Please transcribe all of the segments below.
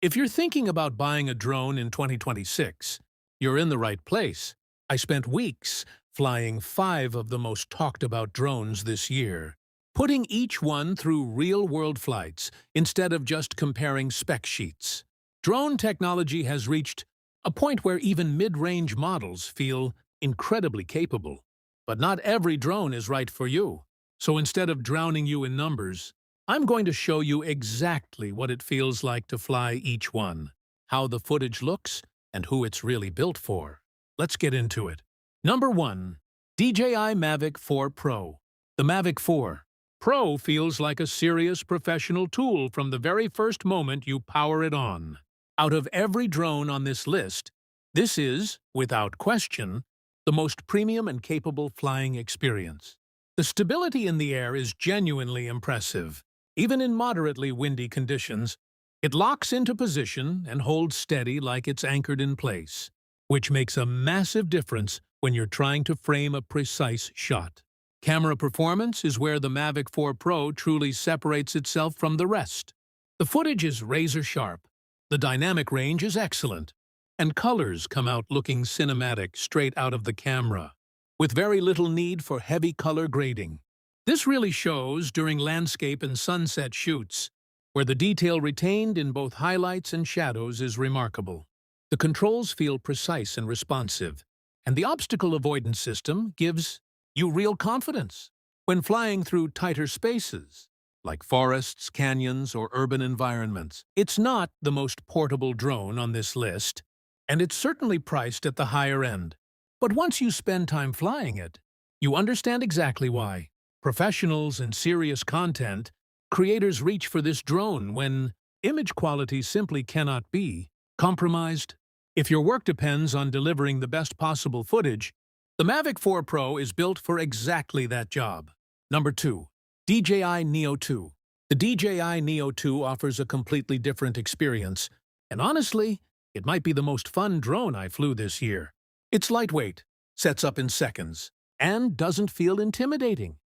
If you're thinking about buying a drone in 2026, you're in the right place. I spent weeks flying 5 of the most talked about drones this year, putting each one through real-world flights instead of just comparing spec sheets. Drone technology has reached a point where even mid-range models feel incredibly capable. But not every drone is right for you. So instead of drowning you in numbers, I'm going to show you exactly what it feels like to fly each one, how the footage looks, and who it's really built for. Let's get into it. Number 1. DJI Mavic 4 Pro. The Mavic 4 Pro feels like a serious professional tool from the very first moment you power it on. Out of every drone on this list, this is, without question, the most premium and capable flying experience. The stability in the air is genuinely impressive. Even in moderately windy conditions, it locks into position and holds steady like it's anchored in place, which makes a massive difference when you're trying to frame a precise shot. Camera performance is where the Mavic 4 Pro truly separates itself from the rest. The footage is razor-sharp, the dynamic range is excellent, and colors come out looking cinematic straight out of the camera, with very little need for heavy color grading. This really shows during landscape and sunset shoots, where the detail retained in both highlights and shadows is remarkable. The controls feel precise and responsive, and the obstacle avoidance system gives you real confidence when flying through tighter spaces, like forests, canyons, or urban environments. It's not the most portable drone on this list, and it's certainly priced at the higher end. But once you spend time flying it, you understand exactly why. Professionals and serious content creators reach for this drone when image quality simply cannot be compromised. If your work depends on delivering the best possible footage, the Mavic 4 Pro is built for exactly that job. Number 2. DJI Neo2. The DJI Neo2 offers a completely different experience, and honestly, it might be the most fun drone I flew this year. It's lightweight, sets up in seconds, and doesn't feel intimidating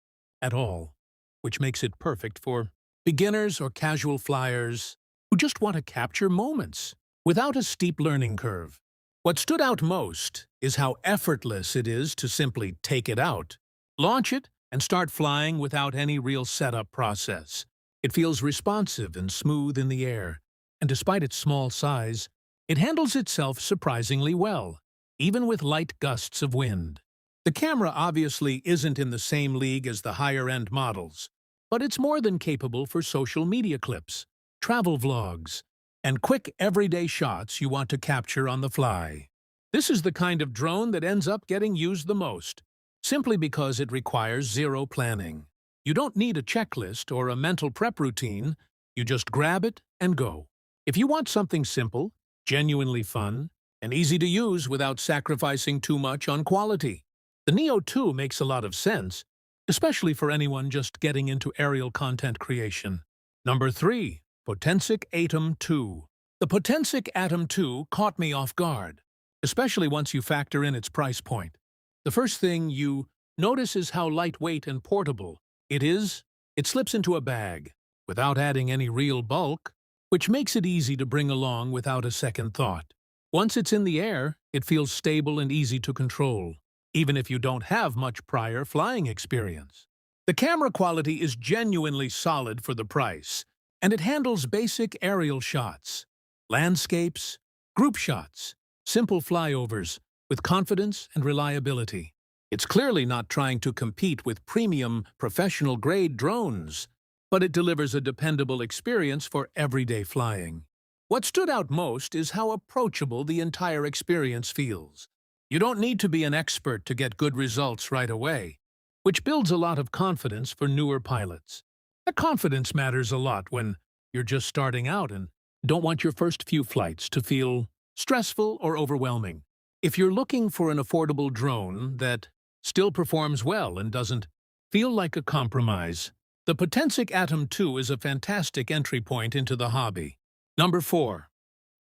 at all, which makes it perfect for beginners or casual flyers who just want to capture moments without a steep learning curve. What stood out most is how effortless it is to simply take it out, launch it, and start flying without any real setup process. It feels responsive and smooth in the air, and despite its small size, it handles itself surprisingly well, even with light gusts of wind. The camera obviously isn't in the same league as the higher-end models, but it's more than capable for social media clips, travel vlogs, and quick everyday shots you want to capture on the fly. This is the kind of drone that ends up getting used the most, simply because it requires zero planning. You don't need a checklist or a mental prep routine, you just grab it and go. If you want something simple, genuinely fun, and easy to use without sacrificing too much on quality, the Neo 2 makes a lot of sense, especially for anyone just getting into aerial content creation. Number 3. Potensic ATOM 2. The Potensic ATOM 2 caught me off guard, especially once you factor in its price point. The first thing you notice is how lightweight and portable it is. It slips into a bag, without adding any real bulk, which makes it easy to bring along without a second thought. Once it's in the air, it feels stable and easy to control, even if you don't have much prior flying experience. The camera quality is genuinely solid for the price, and it handles basic aerial shots, landscapes, group shots, simple flyovers, with confidence and reliability. It's clearly not trying to compete with premium, professional-grade drones, but it delivers a dependable experience for everyday flying. What stood out most is how approachable the entire experience feels. You don't need to be an expert to get good results right away, which builds a lot of confidence for newer pilots. That confidence matters a lot when you're just starting out and don't want your first few flights to feel stressful or overwhelming. If you're looking for an affordable drone that still performs well and doesn't feel like a compromise, the Potensic ATOM 2 is a fantastic entry point into the hobby. Number 4.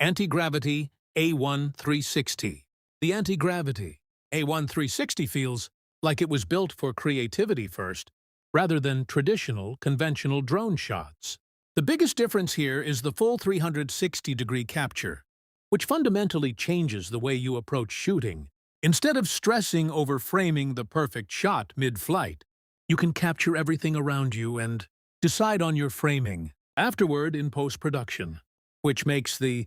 Antigravity A1-360. The Antigravity A1-360 feels like it was built for creativity first, rather than traditional, conventional drone shots. The biggest difference here is the full 360-degree capture, which fundamentally changes the way you approach shooting. Instead of stressing over framing the perfect shot mid-flight, you can capture everything around you and decide on your framing afterward in post-production, which makes the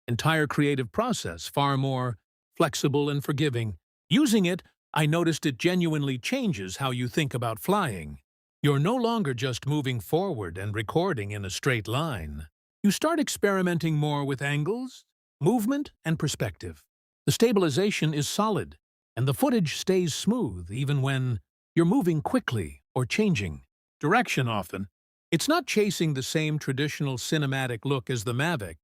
entire creative process far more flexible and forgiving. Using it, I noticed it genuinely changes how you think about flying. You're no longer just moving forward and recording in a straight line. You start experimenting more with angles, movement, and perspective. The stabilization is solid, and the footage stays smooth even when you're moving quickly or changing direction often. It's not chasing the same traditional cinematic look as the Mavic,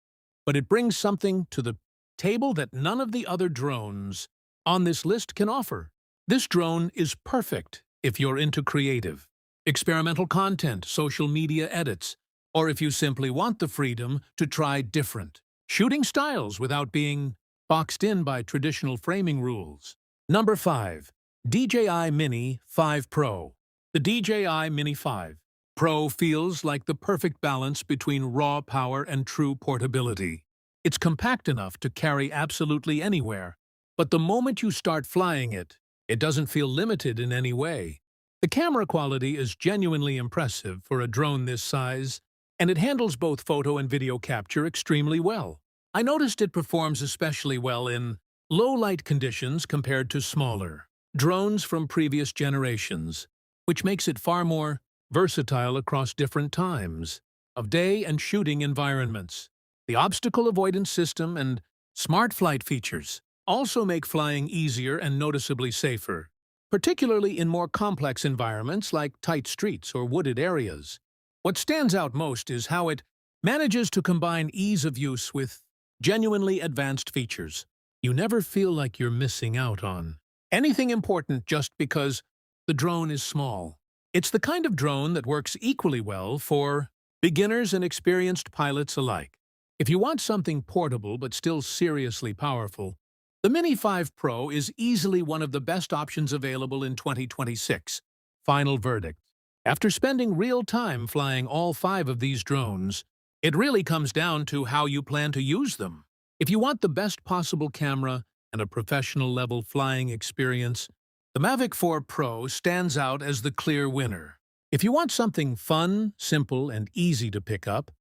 but it brings something to the table that none of the other drones on this list can offer. This drone is perfect if you're into creative, experimental content, social media edits, or if you simply want the freedom to try different shooting styles without being boxed in by traditional framing rules. Number 5. DJI Mini 5 Pro. The DJI Mini 5 Pro feels like the perfect balance between raw power and true portability. It's compact enough to carry absolutely anywhere, but the moment you start flying it, it doesn't feel limited in any way. The camera quality is genuinely impressive for a drone this size, and it handles both photo and video capture extremely well. I noticed it performs especially well in low-light conditions compared to smaller drones from previous generations, which makes it far more versatile across different times of day and shooting environments. The obstacle avoidance system and smart flight features also make flying easier and noticeably safer, particularly in more complex environments like tight streets or wooded areas. What stands out most is how it manages to combine ease of use with genuinely advanced features. You never feel like you're missing out on anything important just because the drone is small. It's the kind of drone that works equally well for beginners and experienced pilots alike. If you want something portable but still seriously powerful, the Mini 5 Pro is easily one of the best options available in 2026. Final verdict. After spending real time flying all 5 of these drones, it really comes down to how you plan to use them. If you want the best possible camera and a professional-level flying experience, the Mavic 4 Pro stands out as the clear winner. If you want something fun, simple, and easy to pick up,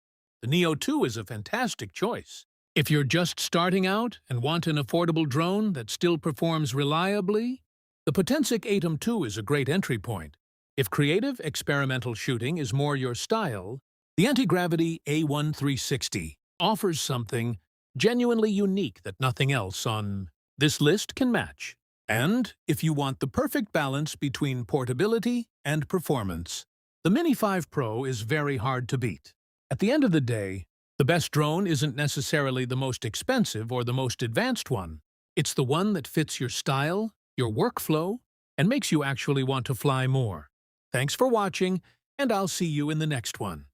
the Neo 2 is a fantastic choice. If you're just starting out and want an affordable drone that still performs reliably, the Potensic ATOM 2 is a great entry point. If creative, experimental shooting is more your style, the Antigravity A1-360 offers something genuinely unique that nothing else on this list can match. And if you want the perfect balance between portability and performance, the Mini 5 Pro is very hard to beat. At the end of the day, the best drone isn't necessarily the most expensive or the most advanced one. It's the one that fits your style, your workflow, and makes you actually want to fly more. Thanks for watching, and I'll see you in the next one.